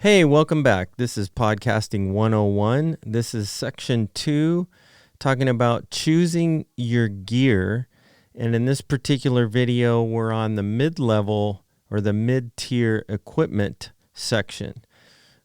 Hey, welcome back. This is Podcasting 101. This is section 2, talking about choosing your gear. And in this particular video, we're on the mid-level or the mid-tier equipment section.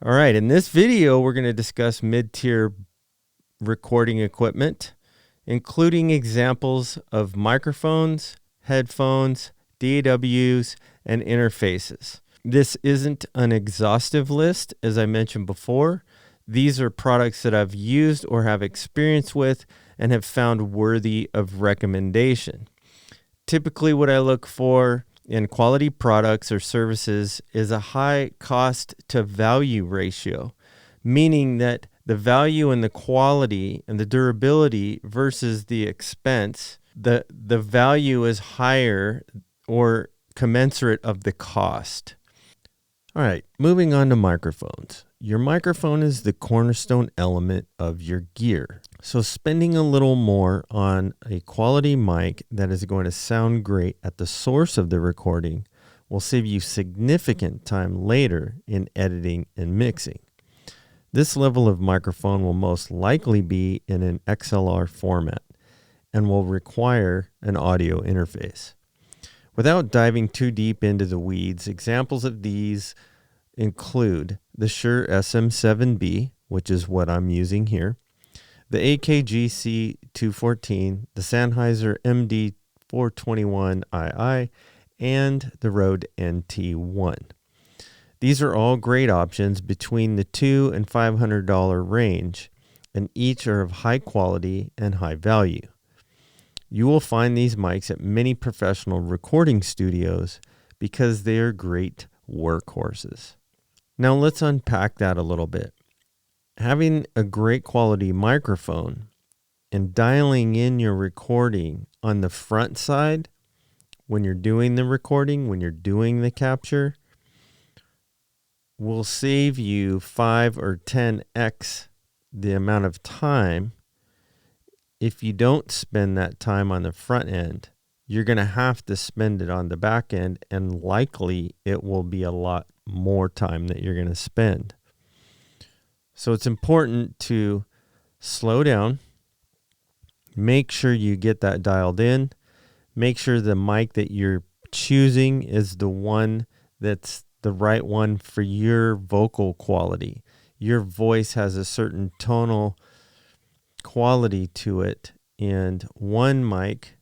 All right, in this video, we're going to discuss mid-tier recording equipment, including examples of microphones, headphones, DAWs, and interfaces. This isn't an exhaustive list, as I mentioned before. These are products that I've used or have experience with and have found worthy of recommendation. Typically, what I look for in quality products or services is a high cost to value ratio, meaning that the value and the quality and the durability versus the expense, the value is higher or commensurate of the cost. All right, moving on to microphones. Your microphone is the cornerstone element of your gear. So spending a little more on a quality mic that is going to sound great at the source of the recording will save you significant time later in editing and mixing. This level of microphone will most likely be in an XLR format and will require an audio interface. Without diving too deep into the weeds, examples of these include the Shure SM7B, which is what I'm using here, the AKG C214, the Sennheiser MD421II, and the Rode NT1. These are all great options between the $200 and $500 range, and each are of high quality and high value. You will find these mics at many professional recording studios because they are great workhorses. Now let's unpack that a little bit. Having a great quality microphone and dialing in your recording on the front side when you're doing the recording, when you're doing the capture, will save you 5 or 10x the amount of time. If you don't spend that time on the front end, you're going to have to spend it on the back end, and likely it will be a lot more time that you're going to spend. So it's important to slow down, make sure you get that dialed in, make sure the mic that you're choosing is the one that's the right one for your vocal quality. Your voice has a certain tonal quality to it, and one mic,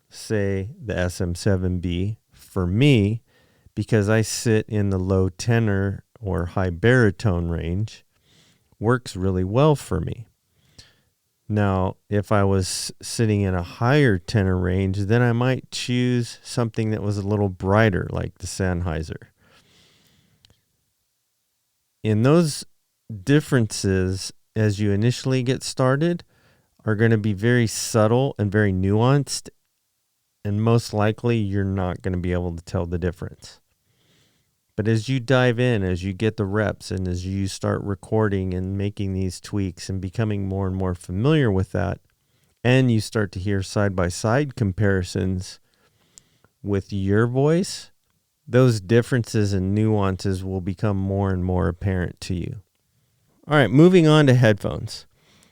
say the SM7B, for me, because I sit in the low tenor or high baritone range, works really well for me. Now, if I was sitting in a higher tenor range, then I might choose something that was a little brighter, like the Sennheiser. In those differences, as you initially get started, are going to be very subtle and very nuanced, and most likely you're not going to be able to tell the difference. But as you dive in, as you get the reps, and as you start recording and making these tweaks and becoming more and more familiar with that, and you start to hear side-by-side comparisons with your voice, those differences and nuances will become more and more apparent to you. All right, moving on to headphones.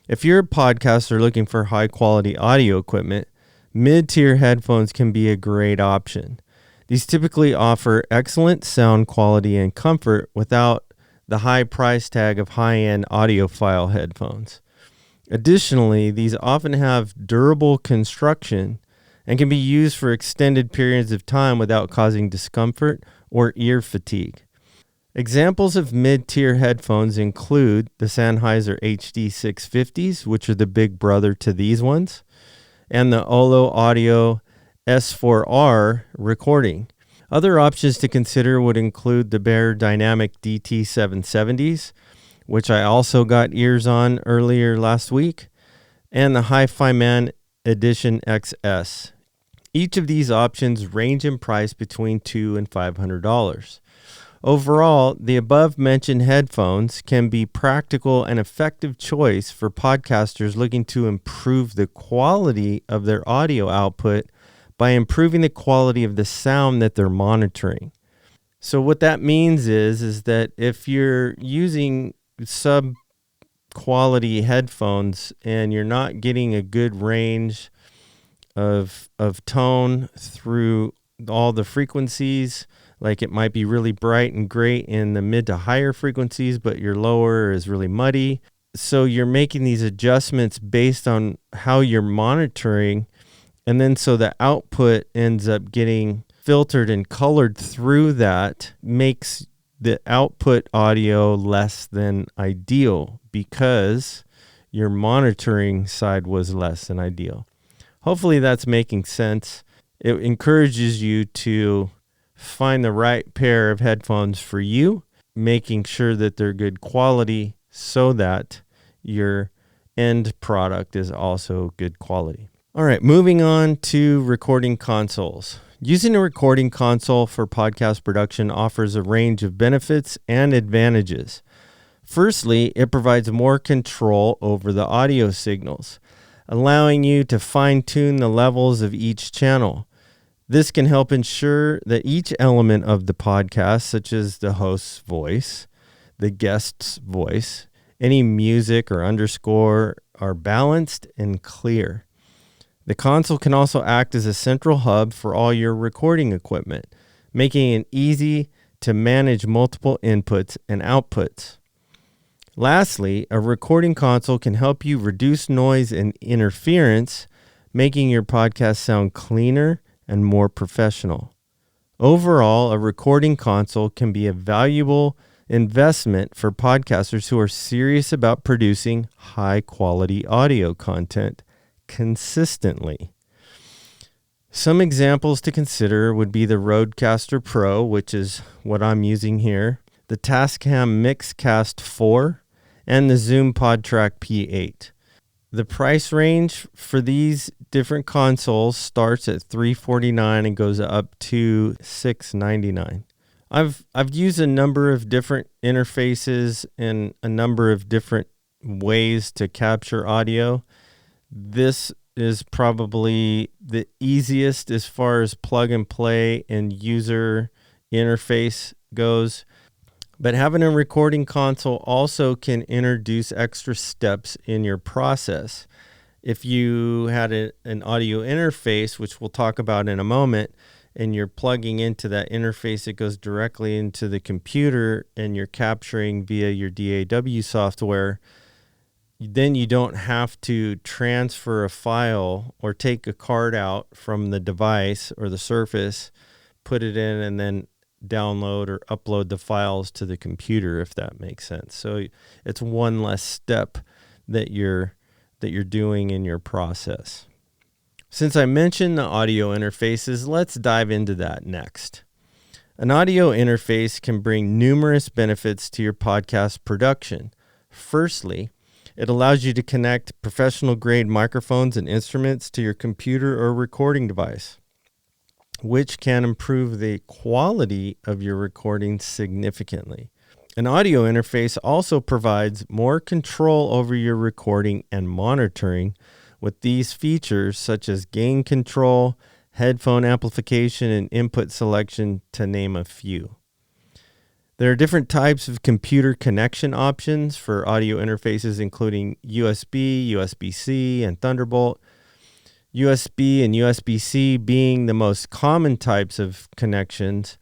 If you're a podcaster looking for high-quality audio equipment, mid-tier headphones can be a great option. These typically offer excellent sound quality and comfort without the high price tag of high-end audiophile headphones. Additionally, these often have durable construction and can be used for extended periods of time without causing discomfort or ear fatigue. Examples of mid-tier headphones include the Sennheiser HD650s, which are the big brother to these ones, and the Olo Audio S4R recording. Other options to consider would include the Bear Dynamic DT770s, which I also got ears on earlier last week, and the Hi-Fi Man Edition XS. Each of these options range in price between $200 and $500. Overall, the above-mentioned headphones can be practical and effective choice for podcasters looking to improve the quality of their audio output by improving the quality of the sound that they're monitoring. So what that means is that if you're using sub-quality headphones and you're not getting a good range of tone through all the frequencies, like it might be really bright and great in the mid to higher frequencies, but your lower is really muddy. So you're making these adjustments based on how you're monitoring, and then so the output ends up getting filtered and colored through that, makes the output audio less than ideal because your monitoring side was less than ideal. Hopefully that's making sense. It encourages you to find the right pair of headphones for you, making sure that they're good quality so that your end product is also good quality. All right, moving on to recording consoles. Using a recording console for podcast production offers a range of benefits and advantages. Firstly, it provides more control over the audio signals, allowing you to fine-tune the levels of each channel. This can help ensure that each element of the podcast, such as the host's voice, the guest's voice, any music or underscore, are balanced and clear. The console can also act as a central hub for all your recording equipment, making it easy to manage multiple inputs and outputs. Lastly, a recording console can help you reduce noise and interference, making your podcast sound cleaner and more professional. Overall, a recording console can be a valuable investment for podcasters who are serious about producing high-quality audio content consistently. Some examples to consider would be the Rodecaster Pro, which is what I'm using here, the Tascam Mixcast 4, and the Zoom PodTrack P8. The price range for these different consoles starts at $349 and goes up to $699. I've used a number of different interfaces and a number of different ways to capture audio. This is probably the easiest as far as plug and play and user interface goes. But having a recording console also can introduce extra steps in your process. If you had an audio interface, which we'll talk about in a moment, and you're plugging into that interface, it goes directly into the computer and you're capturing via your DAW software, then you don't have to transfer a file or take a card out from the device or the Surface, put it in, and then download or upload the files to the computer, if that makes sense. So it's one less step that you're doing in your process. Since I mentioned the audio interfaces, let's dive into that next. An audio interface can bring numerous benefits to your podcast production. Firstly, it allows you to connect professional-grade microphones and instruments to your computer or recording device, which can improve the quality of your recording significantly. An audio interface also provides more control over your recording and monitoring with these features such as gain control, headphone amplification, and input selection, to name a few. There are different types of computer connection options for audio interfaces, including USB, USB-C, and Thunderbolt. USB and USB-C being the most common types of connections.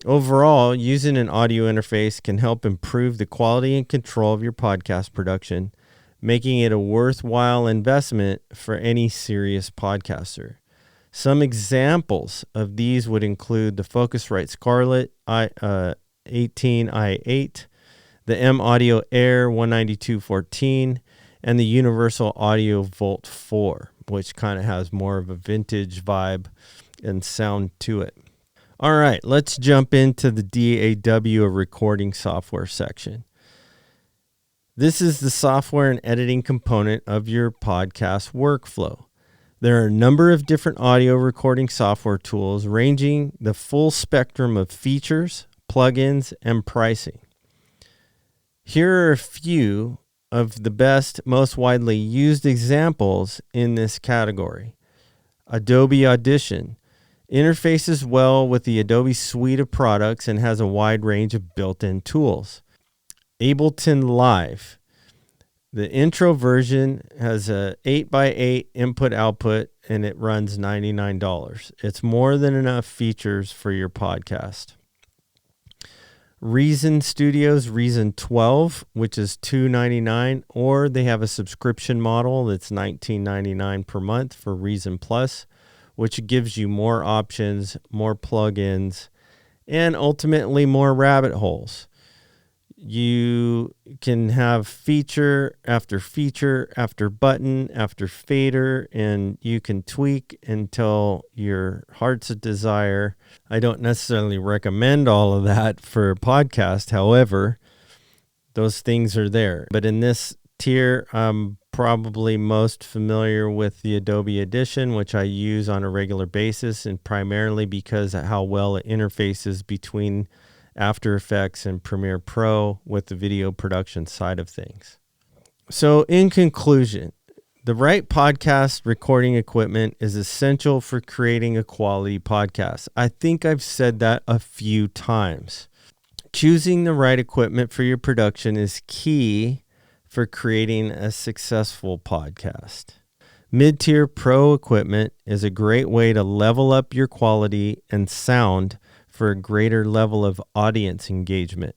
Overall, using an audio interface can help improve the quality and control of your podcast production, making it a worthwhile investment for any serious podcaster. Some examples of these would include the Focusrite Scarlett 18i8, the M Audio Air 19214, and the Universal Audio Volt 4, which kind of has more of a vintage vibe and sound to it. All right, let's jump into the DAW recording software section. This is the software and editing component of your podcast workflow. There are a number of different audio recording software tools ranging the full spectrum of features, plugins, and pricing. Here are a few of the best, most widely used examples in this category. Adobe Audition. Interfaces well with the Adobe suite of products and has a wide range of built-in tools. Ableton Live. The intro version has a 8x8 input-output, and it runs $99. It's more than enough features for your podcast. Reason Studios Reason 12, which is $299, or they have a subscription model that's $19.99 per month for Reason Plus, which gives you more options, more plugins, and ultimately more rabbit holes. You can have feature after button after fader, and you can tweak until your heart's desire. I don't necessarily recommend all of that for a podcast. However, those things are there. But in this tier, I'm probably most familiar with the Adobe Audition, which I use on a regular basis, and primarily because of how well it interfaces between After Effects and Premiere Pro with the video production side of things. So in conclusion, the right podcast recording equipment is essential for creating a quality podcast. I think I've said that a few times. Choosing the right equipment for your production is key for creating a successful podcast. Mid-tier pro equipment is a great way to level up your quality and sound for a greater level of audience engagement.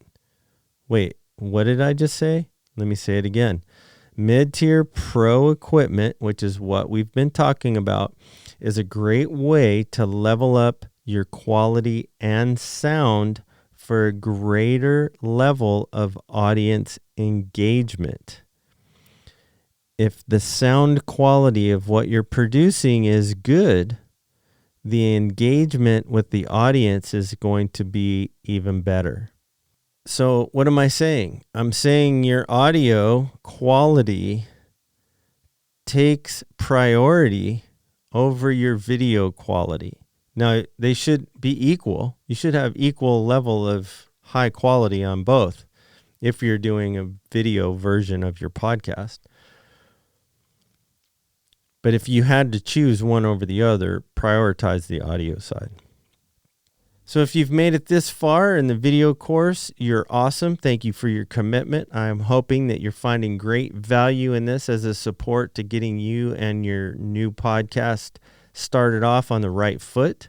Wait, what did I just say? Let me say it again. Mid-tier pro equipment, which is what we've been talking about, is a great way to level up your quality and sound for a greater level of audience engagement. If the sound quality of what you're producing is good, the engagement with the audience is going to be even better. So what am I saying? I'm saying your audio quality takes priority over your video quality. Now, they should be equal. You should have equal level of high quality on both if you're doing a video version of your podcast. But if you had to choose one over the other, prioritize the audio side. So if you've made it this far in the video course, you're awesome. Thank you for your commitment. I'm hoping that you're finding great value in this as a support to getting you and your new podcast started off on the right foot.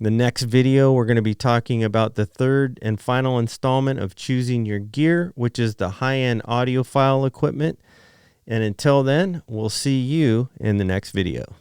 The next video, we're going to be talking about the third and final installment of choosing your gear, which is the high-end audiophile equipment. And until then, we'll see you in the next video.